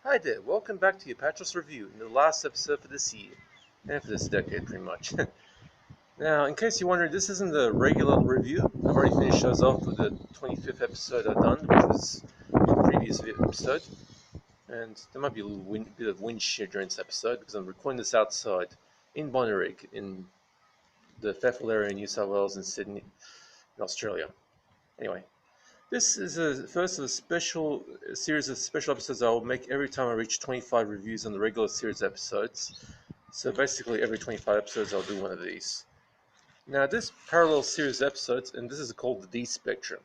Hi there, welcome back to the Apatros review in the last episode for this year, and for this decade pretty much. Now, in case you're wondering, this isn't the regular review. I've already finished those off with the 25th episode I've done, which was the previous episode, and there might be a little bit of wind shear during this episode because I'm recording this outside in Bonnyrigg in the Fairfield area in New South Wales and Sydney in Australia. Anyway, this is a first of a series of special episodes I will make every time I reach 25 reviews on the regular series episodes. So basically, every 25 episodes, I'll do one of these. Now, this parallel series of episodes, and this is called the D Spectrum.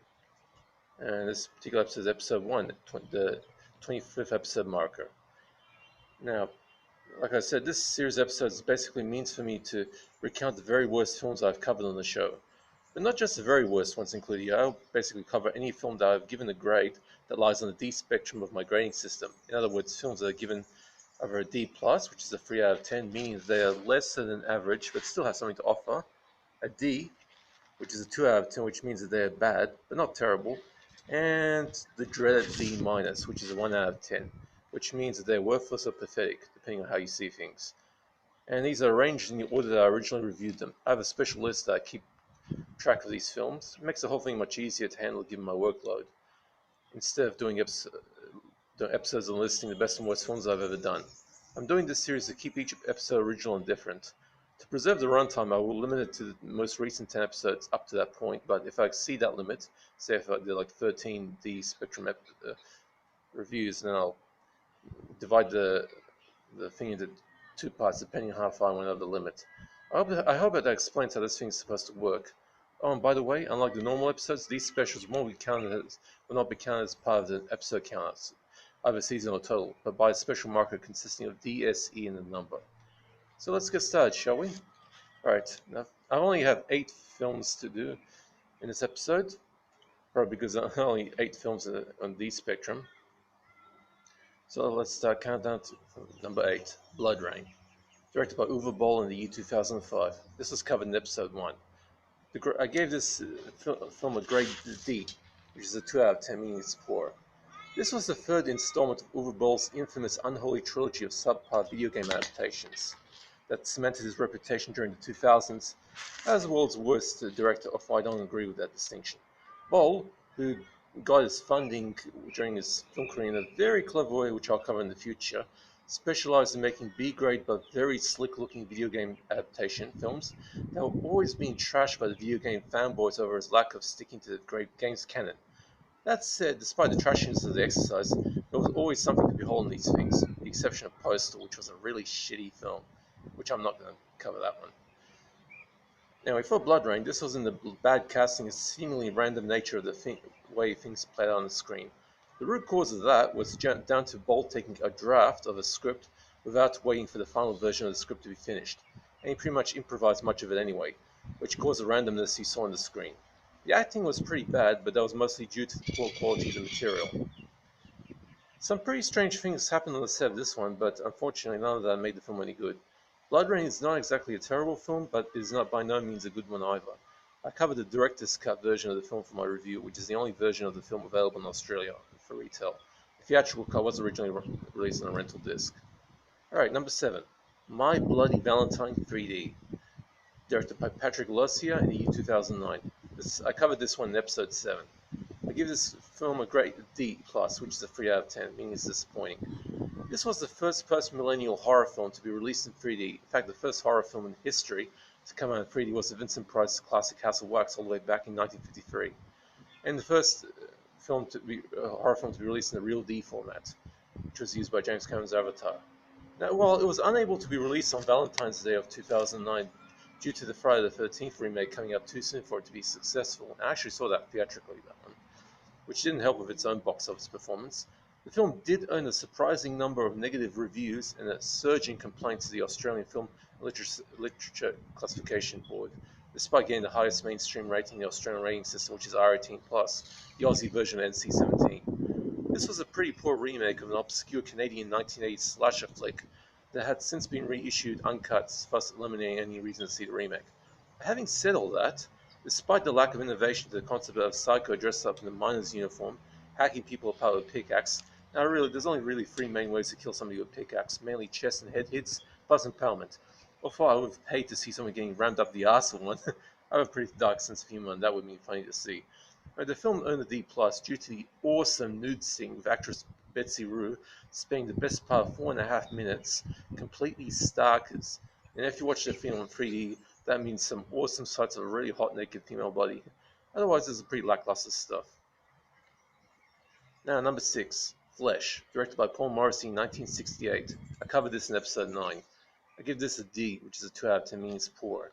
And this particular episode is episode 1, the 25th episode marker. Now, like I said, this series of episodes basically means for me to recount the very worst films I've covered on the show. But not just the very worst ones included. I'll basically cover any film that I've given a grade that lies on the D spectrum of my grading system. In other words, films that are given over a D plus, which is a 3 out of 10, meaning they are lesser than average but still have something to offer. A D, which is a 2 out of 10, which means that they're bad but not terrible. And the dreaded D minus, which is a 1 out of 10, which means that they're worthless or pathetic, depending on how you see things. And these are arranged in the order that I originally reviewed them. I have a special list that I keep track of these films. It makes the whole thing much easier to handle given my workload, instead of doing episodes and listing the best and worst films I've ever done. I'm doing this series to keep each episode original and different. To preserve the runtime, I will limit it to the most recent 10 episodes up to that point, but if I exceed that limit, say if I did like 13 D Spectrum reviews, then I'll divide the thing into two parts depending on how far I went over the limit. I hope that explains how this thing's supposed to work. Oh, and by the way, unlike the normal episodes, these specials will not be counted as part of the episode count, either season or total, but by a special marker consisting of D, S, E, and a number. So let's get started, shall we? Alright, now I only have 8 films to do in this episode, probably because I only 8 films on D spectrum. So let's start countdown to number 8, Blood Rain. Directed by Uwe Boll in the year 2005. This was covered in episode 1. I gave this film a grade D, which is a 2 out of 10, meaning it's poor. This was the third installment of Uwe Boll's infamous unholy trilogy of subpar video game adaptations that cemented his reputation during the 2000s as the world's worst director, although I don't agree with that distinction. Boll, who got his funding during his film career in a very clever way, which I'll cover in the future, specialized in making B-grade but very slick-looking video game adaptation films that were always being trashed by the video game fanboys over his lack of sticking to the great game's canon. That said, despite the trashiness of the exercise, there was always something to behold in these things, with the exception of Postal, which was a really shitty film, which I'm not going to cover that one. Anyway, for Blood Rain, this was in the bad casting and seemingly random nature of the way things played out on the screen. The root cause of that was down to Bolt taking a draft of a script without waiting for the final version of the script to be finished, and he pretty much improvised much of it anyway, which caused the randomness he saw on the screen. The acting was pretty bad, but that was mostly due to the poor quality of the material. Some pretty strange things happened on the set of this one, but unfortunately none of that made the film any good. Blood Rain is not exactly a terrible film, but it is not by no means a good one either. I covered the director's cut version of the film for my review, which is the only version of the film available in Australia for retail. The theatrical cut was originally released on a rental disc. Alright, number 7. My Bloody Valentine 3D, directed by Patrick Lussier in the year 2009. I covered this one in episode 7. I give this film a grade D plus, which is a 3 out of 10, meaning it's disappointing. This was the first post-millennial horror film to be released in 3D. In fact, the first horror film in history to come out in 3D was the Vincent Price classic House of Wax all the way back in 1953. And the first horror film to be released in the real D format, which was used by James Cameron's Avatar. Now, while it was unable to be released on Valentine's Day of 2009 due to the Friday the 13th remake coming up too soon for it to be successful, I actually saw that theatrically, that one, which didn't help with its own box office performance. The film did earn a surprising number of negative reviews and a surge in complaints to the Australian Film Literature Classification Board, despite getting the highest mainstream rating in the Australian rating system, which is R18+, the Aussie version of NC-17. This was a pretty poor remake of an obscure Canadian 1980s slasher flick that had since been reissued uncut, thus eliminating any reason to see the remake. Having said all that, despite the lack of innovation to the concept of Psycho dressed up in a miner's uniform, hacking people apart with a pickaxe, Now, really, there's only really three main ways to kill somebody with a pickaxe, mainly chest and head hits, plus impalement. Although I would have paid to see someone getting rammed up the arse with one, I have a pretty dark sense of humor, and that would be funny to see. The film earned a D plus due to the awesome nude scene with actress Betsy Rue spending the best part of 4.5 minutes completely starkers. And if you watch the film in 3D, that means some awesome sights of a really hot naked female body. Otherwise, it's pretty lackluster stuff. Now, number 6, Flesh, directed by Paul Morrissey in 1968. I covered this in episode 9. I give this a D, which is a 2 out of 10, meaning it's poor.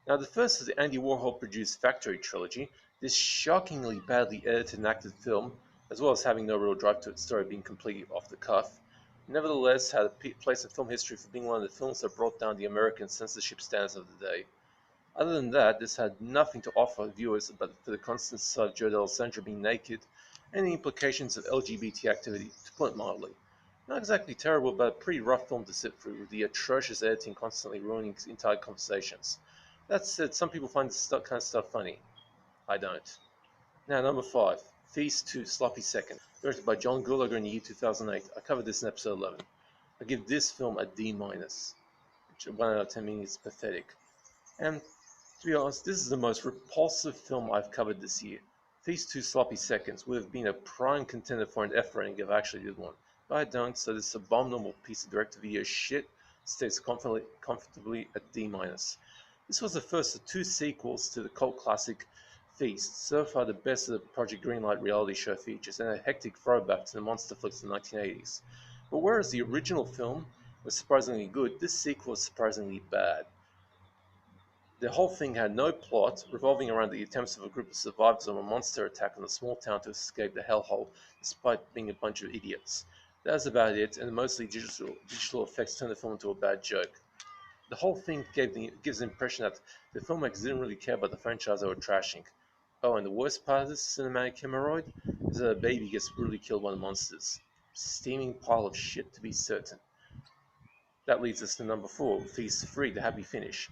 Now, the first is the Andy Warhol-produced Factory trilogy. This shockingly badly edited and acted film, as well as having no real drive to its story being completely off the cuff, nevertheless had a place in film history for being one of the films that brought down the American censorship standards of the day. Other than that, this had nothing to offer viewers but for the constant sight of Joe D'Alessandro being naked and the implications of LGBT activity, to put it mildly. Not exactly terrible, but a pretty rough film to sit through, with the atrocious editing constantly ruining entire conversations. That said, some people find this kind of stuff funny. I don't. Now, number 5, Feast 2 Sloppy Second, directed by John Gulager in the year 2008. I covered this in episode 11. I give this film a D minus, which 1 out of 10 means it's pathetic. And to be honest, this is the most repulsive film I've covered this year. These 2 sloppy seconds would have been a prime contender for an F rating if I actually did one. But I don't, so this abominable piece of direct-to-video shit stays comfortably at D-. This was the first of 2 sequels to the cult classic Feast, so far the best of the Project Greenlight reality show features, and a hectic throwback to the monster flicks of the 1980s. But whereas the original film was surprisingly good, this sequel was surprisingly bad. The whole thing had no plot, revolving around the attempts of a group of survivors of a monster attack on a small town to escape the hellhole, despite being a bunch of idiots. That was about it, and the mostly digital effects turned the film into a bad joke. The whole thing gives the impression that the filmmakers didn't really care about the franchise they were trashing. Oh, and the worst part of this cinematic hemorrhoid is that a baby gets brutally killed by the monsters. Steaming pile of shit, to be certain. That leads us to number 4, Feast 3, The Happy Finish.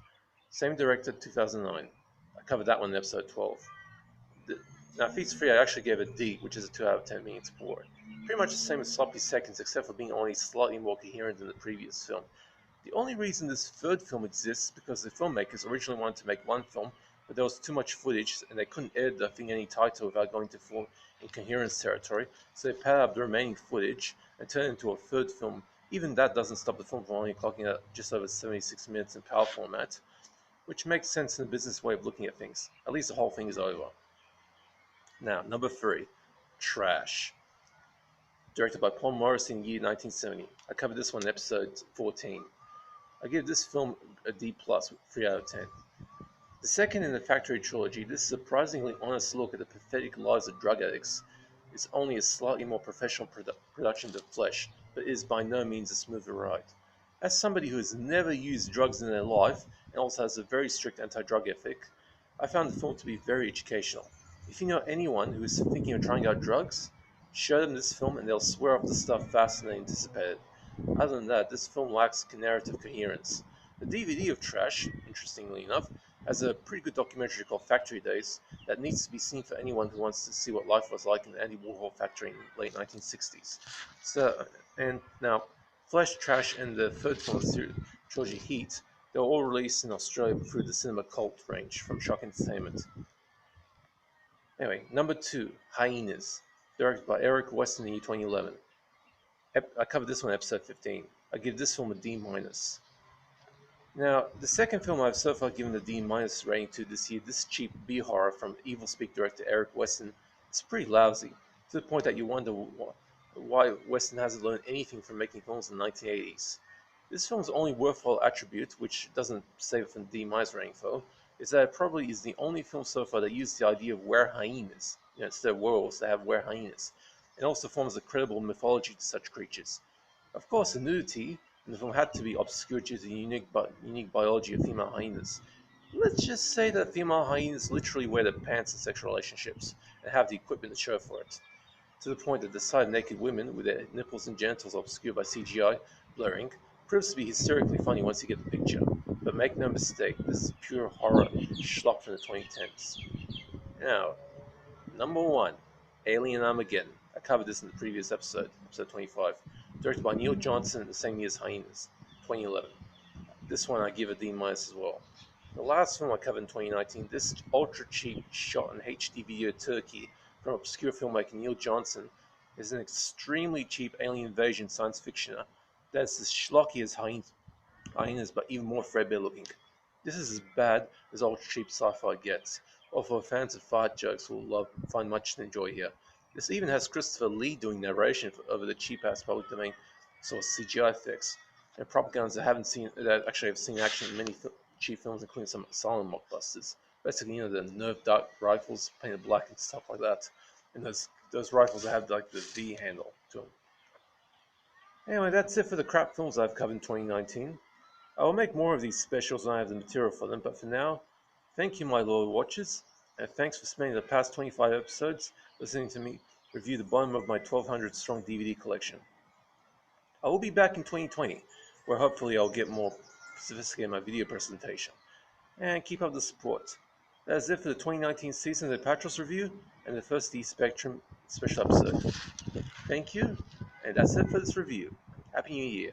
Same director, 2009. I covered that one in episode 12. Now, Feast 3 I actually gave a D, which is a 2 out of 10, meaning it's poor. Pretty much the same as Sloppy Seconds, except for being only slightly more coherent than the previous film. The only reason this third film exists is because the filmmakers originally wanted to make one film, but there was too much footage and they couldn't edit the thing any tighter without going to full incoherence territory, so they padded up the remaining footage and turned it into a third film. Even that doesn't stop the film from only clocking out just over 76 minutes in PAL format, which makes sense in the business way of looking at things. At least the whole thing is over. Now, number 3, Trash. Directed by Paul Morrissey in the year 1970. I covered this one in episode 14. I give this film a D+, 3 out of 10. The second in the Factory trilogy, this surprisingly honest look at the pathetic lives of drug addicts is only a slightly more professional production than Flesh, but is by no means a smoother ride. As somebody who has never used drugs in their life, and also has a very strict anti-drug ethic, I found the film to be very educational. If you know anyone who is thinking of trying out drugs, show them this film and they'll swear off the stuff faster than anticipated. Other than that, this film lacks narrative coherence. The DVD of Trash, interestingly enough, has a pretty good documentary called Factory Days that needs to be seen for anyone who wants to see what life was like in the Andy Warhol factory in the late 1960s. And now, Flesh, Trash, and the third film of the trilogy, Heat, they were all released in Australia through the Cinema Cult range from Shock Entertainment. Anyway, number 2, Hyenas, directed by Eric Weston in 2011. I covered this one in episode 15. I give this film a D-. Now, the second film I've so far given a D- rating to this year, this cheap B-horror from Evil Speak director Eric Weston, is pretty lousy, to the point that you wonder why Weston hasn't learned anything from making films in the 1980s. This film's only worthwhile attribute, which doesn't save it from the D- rating though, is that it probably is the only film so far that used the idea of were-hyenas, instead of werewolves, they have were-hyenas, and also forms a credible mythology to such creatures. Of course, the nudity in the film had to be obscured due to the unique biology of female hyenas. Let's just say that female hyenas literally wear their pants in sexual relationships, and have the equipment to show for it, to the point that the sight of naked women with their nipples and genitals obscured by CGI blurring proves to be hysterically funny once you get the picture. But make no mistake, this is pure horror schlock from the 2010s. Now, number 1, Alien Armageddon. I covered this in the previous episode, episode 25. Directed by Neil Johnson in the same year as Hyenas, 2011. This one I give a D- as well. The last film I covered in 2019, this ultra cheap shot in HD video Turkey from obscure filmmaker Neil Johnson, is an extremely cheap alien invasion science fictioner that's as schlocky as Hyenas, but even more threadbare looking. This is as bad as ultra cheap sci-fi gets, or for fans of fart jokes will find much to enjoy here. This even has Christopher Lee doing narration over the cheap-ass public domain sort of CGI effects and prop guns that actually have seen action in many cheap films, including some silent mockbusters. Basically, the Nerf dart rifles painted black and stuff like that, and those rifles that have like the V handle to them. Anyway, that's it for the crap films I've covered in 2019. I will make more of these specials when I have the material for them, but for now, thank you, my loyal watchers, and thanks for spending the past 25 episodes listening to me review the bottom of my 1200 strong DVD collection. I will be back in 2020, where hopefully I'll get more sophisticated in my video presentation, and keep up the support. That is it for the 2019 season of the Apatros review and the first D Spectrum special episode. Thank you, and that's it for this review. Happy New Year.